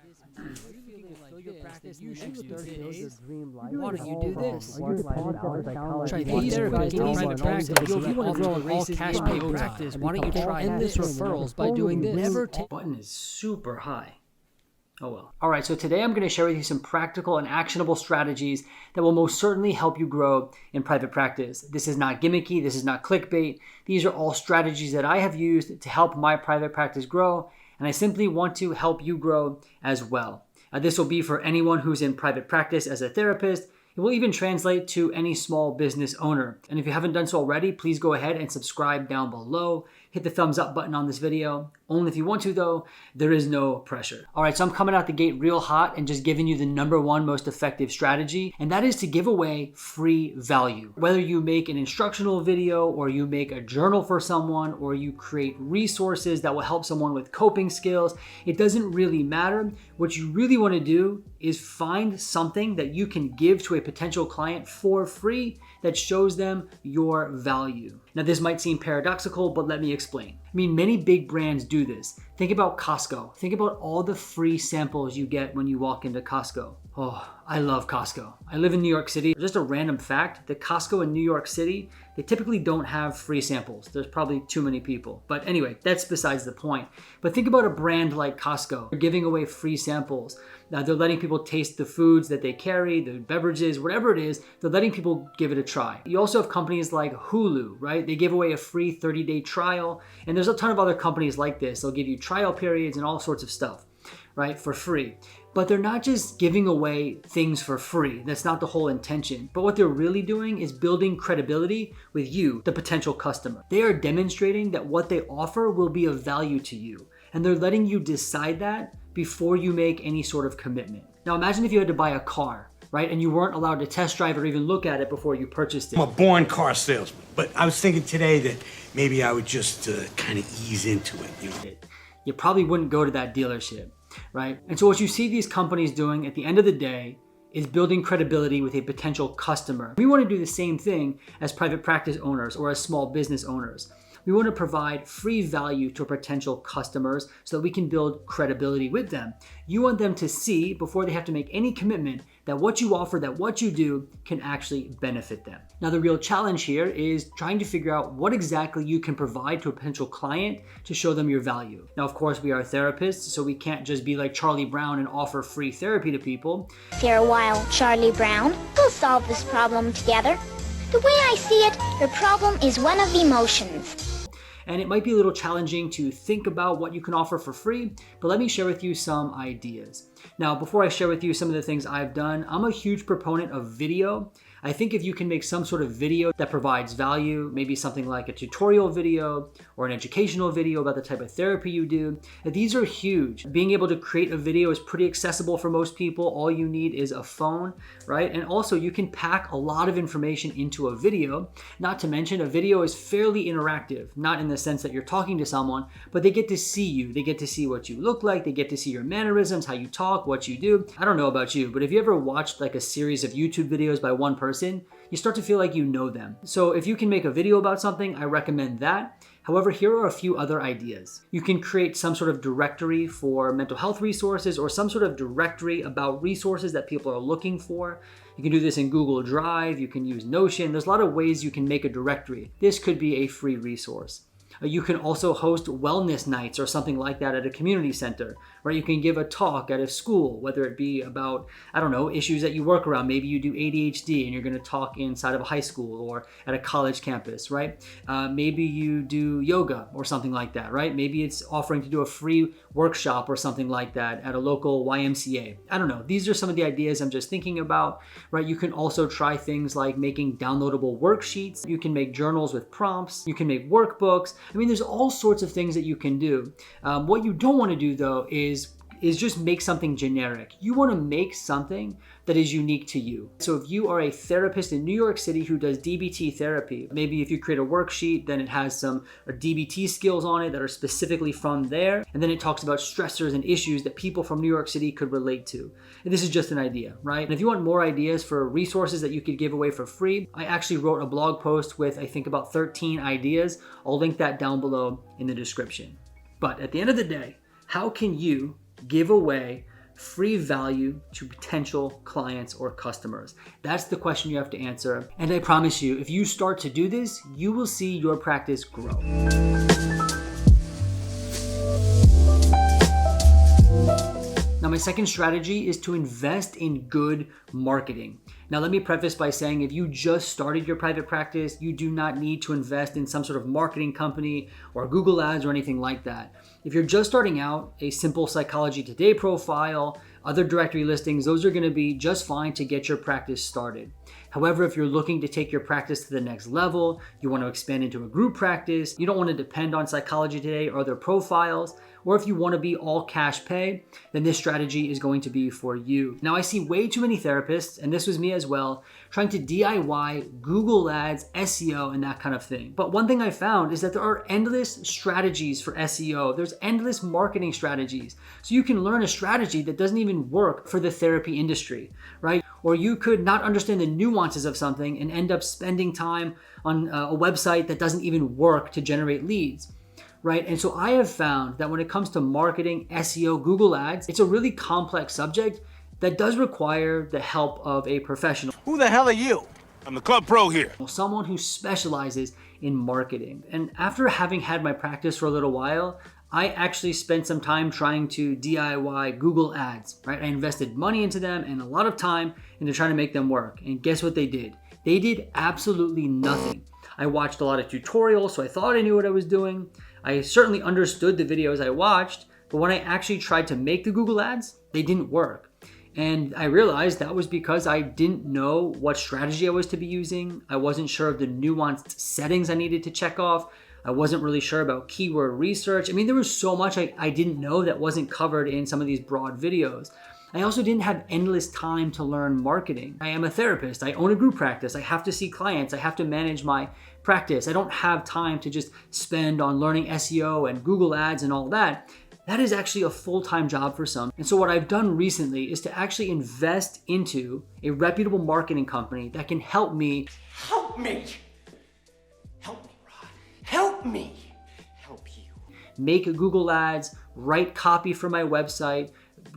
Why don't you do this? Try these private practice. If you want to grow an all cash pay practice, why don't you try endless referrals by doing this? Never button is super high. Oh well. All right, so today I'm going to share with you some practical and actionable strategies that will most certainly help you grow in private practice. This is not gimmicky. This is not clickbait. These are all strategies that I have used to help my private practice grow, and I simply want to help you grow as well. This will be for anyone who's in private practice as a therapist. It will even translate to any small business owner. And if you haven't done so already, please go ahead and subscribe down below. Hit the thumbs up button on this video. Only if you want to though, there is no pressure. All right, so I'm coming out the gate real hot and just giving you the #1 most effective strategy, and that is to give away free value. Whether you make an instructional video or you make a journal for someone or you create resources that will help someone with coping skills, it doesn't really matter. What you really want to do is find something that you can give to a potential client for free that shows them your value. Now, this might seem paradoxical, but let me explain. I mean, many big brands do this. Think about Costco. Think about all the free samples you get when you walk into Costco. Oh, I love Costco. I live in New York City. Just a random fact, the Costco in New York City, they typically don't have free samples. There's probably too many people. But anyway, that's besides the point. But think about a brand like Costco. They're giving away free samples. Now, they're letting people taste the foods that they carry, the beverages, whatever it is, they're letting people give it a try. You also have companies like Hulu, right? They give away a free 30-day trial. And there's a ton of other companies like this. They'll give you trial periods and all sorts of stuff, right, for free. But they're not just giving away things for free. That's not the whole intention. But what they're really doing is building credibility with you, the potential customer. They are demonstrating that what they offer will be of value to you. And they're letting you decide that before you make any sort of commitment. Now imagine if you had to buy a car, right? And you weren't allowed to test drive or even look at it before you purchased it. I'm a born car salesman, but I was thinking today that maybe I would just kind of ease into it, you know? You probably wouldn't go to that dealership, right? And so what you see these companies doing at the end of the day is building credibility with a potential customer. We want to do the same thing as private practice owners or as small business owners. We want to provide free value to potential customers so that we can build credibility with them. You want them to see before they have to make any commitment that what you offer, that what you do can actually benefit them. Now, the real challenge here is trying to figure out what exactly you can provide to a potential client to show them your value. Now, of course, we are therapists, so we can't just be like Charlie Brown and offer free therapy to people. Here a while, Charlie Brown. We'll solve this problem together. The way I see it, your problem is one of emotions. And it might be a little challenging to think about what you can offer for free, but let me share with you some ideas. Now, before I share with you some of the things I've done, I'm a huge proponent of video. I think if you can make some sort of video that provides value, maybe something like a tutorial video or an educational video about the type of therapy you do, these are huge. Being able to create a video is pretty accessible for most people. All you need is a phone, right? And also you can pack a lot of information into a video. Not to mention a video is fairly interactive, not in the sense that you're talking to someone, but they get to see you. They get to see what you look like. They get to see your mannerisms, how you talk, what you do. I don't know about you, but have you ever watched like a series of YouTube videos by one person, you start to feel like you know them. So if you can make a video about something, I recommend that. However, here are a few other ideas. You can create some sort of directory for mental health resources or some sort of directory about resources that people are looking for. You can do this in Google Drive. You can use Notion. There's a lot of ways you can make a directory. This could be a free resource. You can also host wellness nights or something like that at a community center, right? You can give a talk at a school, whether it be about, I don't know, issues that you work around. Maybe you do ADHD and you're going to talk inside of a high school or at a college campus, right? Maybe you do yoga or something like that, right? Maybe it's offering to do a free workshop or something like that at a local YMCA. I don't know. These are some of the ideas I'm just thinking about, right? You can also try things like making downloadable worksheets. You can make journals with prompts. You can make workbooks. I mean, there's all sorts of things that you can do. What you don't want to do though is just make something generic. You want to make something that is unique to you. So if you are a therapist in New York City who does DBT therapy, maybe if you create a worksheet, then it has some DBT skills on it that are specifically from there. And then it talks about stressors and issues that people from New York City could relate to. And this is just an idea, right? And if you want more ideas for resources that you could give away for free, I actually wrote a blog post with, I think, about 13 ideas. I'll link that down below in the description. But at the end of the day, how can you give away free value to potential clients or customers? That's the question you have to answer. And I promise you, if you start to do this, you will see your practice grow. Now, my second strategy is to invest in good marketing. Now, let me preface by saying if you just started your private practice, you do not need to invest in some sort of marketing company or Google Ads or anything like that. If you're just starting out, a simple Psychology Today profile, other directory listings, those are going to be just fine to get your practice started. However, if you're looking to take your practice to the next level, you want to expand into a group practice, you don't want to depend on Psychology Today or other profiles, or if you want to be all cash pay, then this strategy is going to be for you. Now, I see way too many therapists, and this was me as well, trying to DIY Google Ads, SEO, and that kind of thing. But one thing I found is that there are endless strategies for SEO. There's endless marketing strategies. So you can learn a strategy that doesn't even work for the therapy industry, right? Or you could not understand the nuances of something and end up spending time on a website that doesn't even work to generate leads. Right? And so I have found that when it comes to marketing, SEO, Google Ads, it's a really complex subject that does require the help of a professional. Who the hell are you? I'm the club pro here. Someone who specializes in marketing. And after having had my practice for a little while, I actually spent some time trying to DIY Google Ads, right? I invested money into them and a lot of time into trying to make them work. And guess what they did? They did absolutely nothing. I watched a lot of tutorials, so I thought I knew what I was doing. I certainly understood the videos I watched, but when I actually tried to make the Google Ads, they didn't work. And I realized that was because I didn't know what strategy I was to be using. I wasn't sure of the nuanced settings I needed to check off. I wasn't really sure about keyword research. I mean, there was so much I didn't know that wasn't covered in some of these broad videos. I also didn't have endless time to learn marketing. I am a therapist. I own a group practice. I have to see clients. I have to manage my practice. I don't have time to just spend on learning SEO and Google Ads and all that. That is actually a full-time job for some. And so what I've done recently is to actually invest into a reputable marketing company that can help me. Help me! Help me, Rod. Help me! Help you. Make Google Ads, write copy for my website,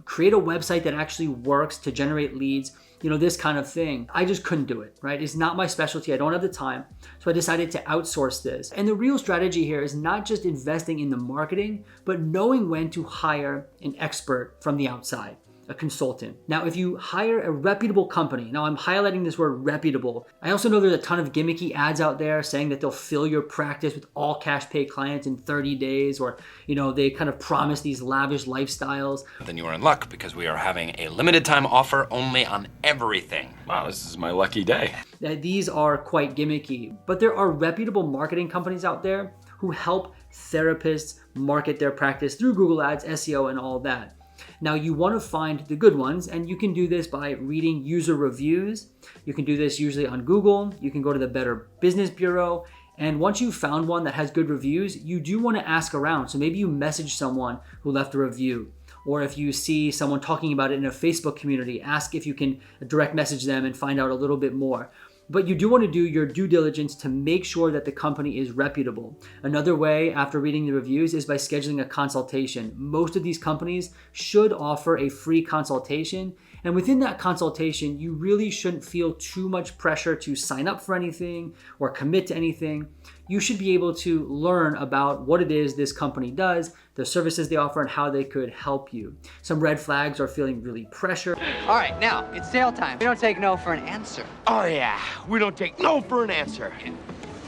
create a website that actually works to generate leads, this kind of thing. I just couldn't do it, right? It's not my specialty. I don't have the time. So I decided to outsource this. And the real strategy here is not just investing in the marketing, but knowing when to hire an expert from the outside, a consultant. Now, if you hire a reputable company, now I'm highlighting this word reputable. I also know there's a ton of gimmicky ads out there saying that they'll fill your practice with all cash pay clients in 30 days, or, they kind of promise these lavish lifestyles. Then you are in luck because we are having a limited time offer only on everything. Wow, this is my lucky day. These are quite gimmicky, but there are reputable marketing companies out there who help therapists market their practice through Google Ads, SEO, and all that. Now, you want to find the good ones, and you can do this by reading user reviews. You can do this usually on Google. You can go to the Better Business Bureau. And once you've found one that has good reviews, you do want to ask around. So maybe you message someone who left a review. Or if you see someone talking about it in a Facebook community, ask if you can direct message them and find out a little bit more. But you do want to do your due diligence to make sure that the company is reputable. Another way, after reading the reviews, is by scheduling a consultation. Most of these companies should offer a free consultation. And within that consultation, you really shouldn't feel too much pressure to sign up for anything or commit to anything. You should be able to learn about what it is this company does, the services they offer, and how they could help you. Some red flags are feeling really pressured. All right, now, it's sale time. We don't take no for an answer. Oh yeah, we don't take no for an answer.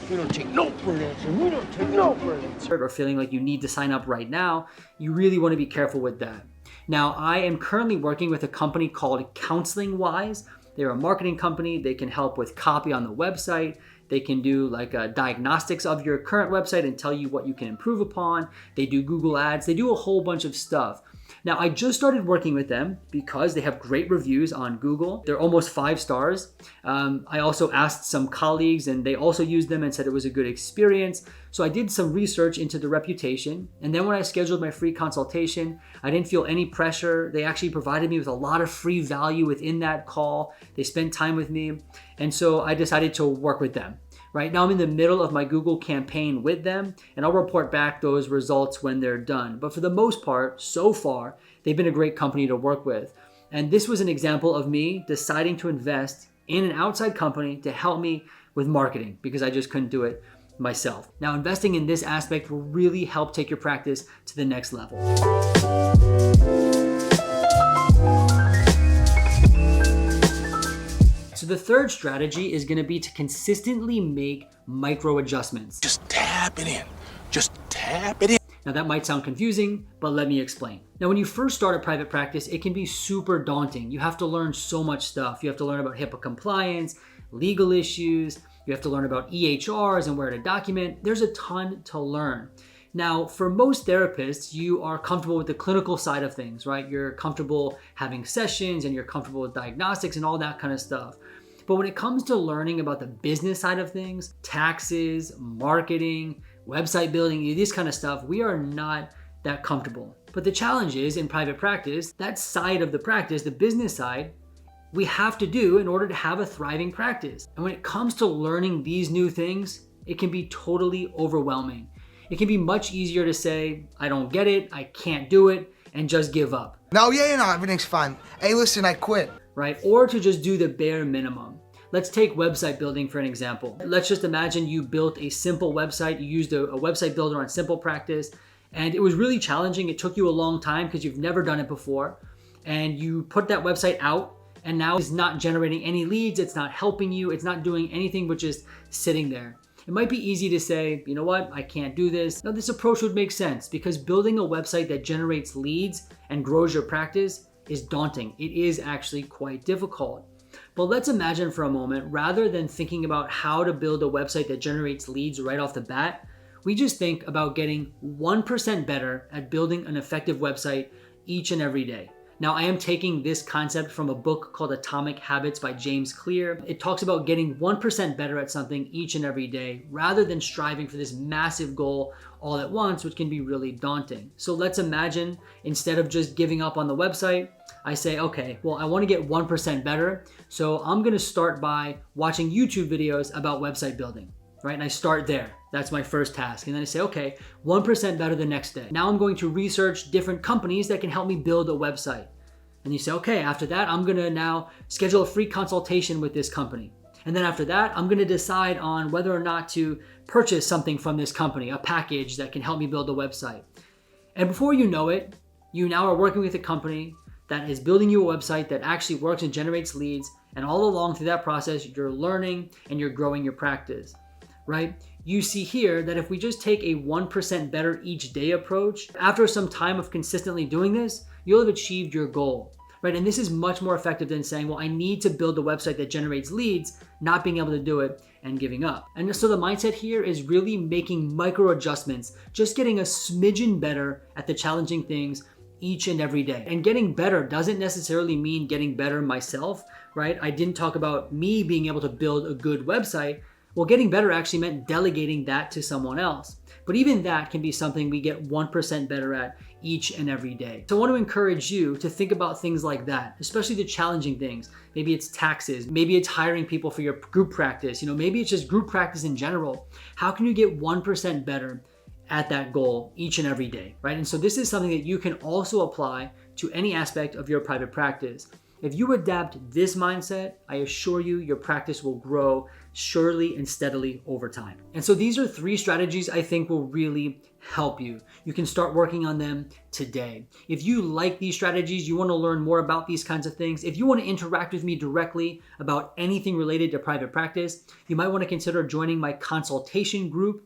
We don't take no for an answer. We don't take no for an answer. Or feeling like you need to sign up right now. You really want to be careful with that. Now, I am currently working with a company called Counseling Wise. They're a marketing company. They can help with copy on the website. They can do diagnostics of your current website and tell you what you can improve upon. They do Google Ads. They do a whole bunch of stuff. Now, I just started working with them because they have great reviews on Google. They're almost 5 stars. I also asked some colleagues and they also used them and said it was a good experience. So I did some research into the reputation. And then when I scheduled my free consultation, I didn't feel any pressure. They actually provided me with a lot of free value within that call. They spent time with me. And so I decided to work with them. Right now I'm in the middle of my Google campaign with them, and I'll report back those results when they're done. But for the most part, so far, they've been a great company to work with. And this was an example of me deciding to invest in an outside company to help me with marketing because I just couldn't do it myself. Now, investing in this aspect will really help take your practice to the next level. So the third strategy is going to be to consistently make micro adjustments. Just tap it in. Just tap it in. Now that might sound confusing, but let me explain. Now when you first start a private practice, it can be super daunting. You have to learn so much stuff. You have to learn about HIPAA compliance, legal issues. You have to learn about EHRs and where to document. There's a ton to learn. Now, for most therapists, you are comfortable with the clinical side of things, right? You're comfortable having sessions and you're comfortable with diagnostics and all that kind of stuff. But when it comes to learning about the business side of things, taxes, marketing, website building, this kind of stuff, we are not that comfortable. But the challenge is in private practice, that side of the practice, the business side, we have to do in order to have a thriving practice. And when it comes to learning these new things, it can be totally overwhelming. It can be much easier to say, I don't get it, I can't do it, and just give up. No, everything's fine. Hey, listen, I quit. Right? Or to just do the bare minimum. Let's take website building for an example. Let's just imagine you built a simple website. You used a website builder on Simple Practice, and it was really challenging. It took you a long time because you've never done it before. And you put that website out, and now it's not generating any leads. It's not helping you. It's not doing anything but just sitting there. It might be easy to say, you know what, I can't do this. Now this approach would make sense because building a website that generates leads and grows your practice is daunting. It is actually quite difficult. But let's imagine for a moment, rather than thinking about how to build a website that generates leads right off the bat, we just think about getting 1% better at building an effective website each and every day. Now, I am taking this concept from a book called Atomic Habits by James Clear. It talks about getting 1% better at something each and every day rather than striving for this massive goal all at once, which can be really daunting. So let's imagine instead of just giving up on the website, I say, okay, well, I want to get 1% better. So I'm going to start by watching YouTube videos about website building. Right? And I start there. That's my first task. And then I say, okay, 1% better the next day. Now I'm going to research different companies that can help me build a website. And you say, okay, after that, I'm going to now schedule a free consultation with this company. And then after that, I'm going to decide on whether or not to purchase something from this company, a package that can help me build a website. And before you know it, you now are working with a company that is building you a website that actually works and generates leads. And all along through that process, you're learning and you're growing your practice. Right? You see here that if we just take a 1% better each day approach, after some time of consistently doing this, you'll have achieved your goal, right? And this is much more effective than saying, well, I need to build a website that generates leads, not being able to do it and giving up. And so the mindset here is really making micro adjustments, just getting a smidgen better at the challenging things each and every day. And getting better doesn't necessarily mean getting better myself, right? I didn't talk about me being able to build a good website. Well, getting better actually meant delegating that to someone else. But even that can be something we get 1% better at each and every day. So I want to encourage you to think about things like that, especially the challenging things. Maybe it's taxes, maybe it's hiring people for your group practice, maybe it's just group practice in general. How can you get 1% better at that goal each and every day, right? And so this is something that you can also apply to any aspect of your private practice. If you adapt this mindset, I assure you your practice will grow surely and steadily over time. And so these are 3 strategies I think will really help you. You can start working on them today. If you like these strategies, you want to learn more about these kinds of things, if you want to interact with me directly about anything related to private practice, you might want to consider joining my consultation group.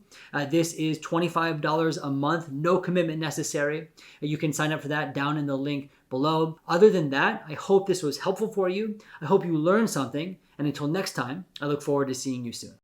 This is $25 a month, no commitment necessary. You can sign up for that down in the link below. Other than that, I hope this was helpful for you. I hope you learned something. And until next time, I look forward to seeing you soon.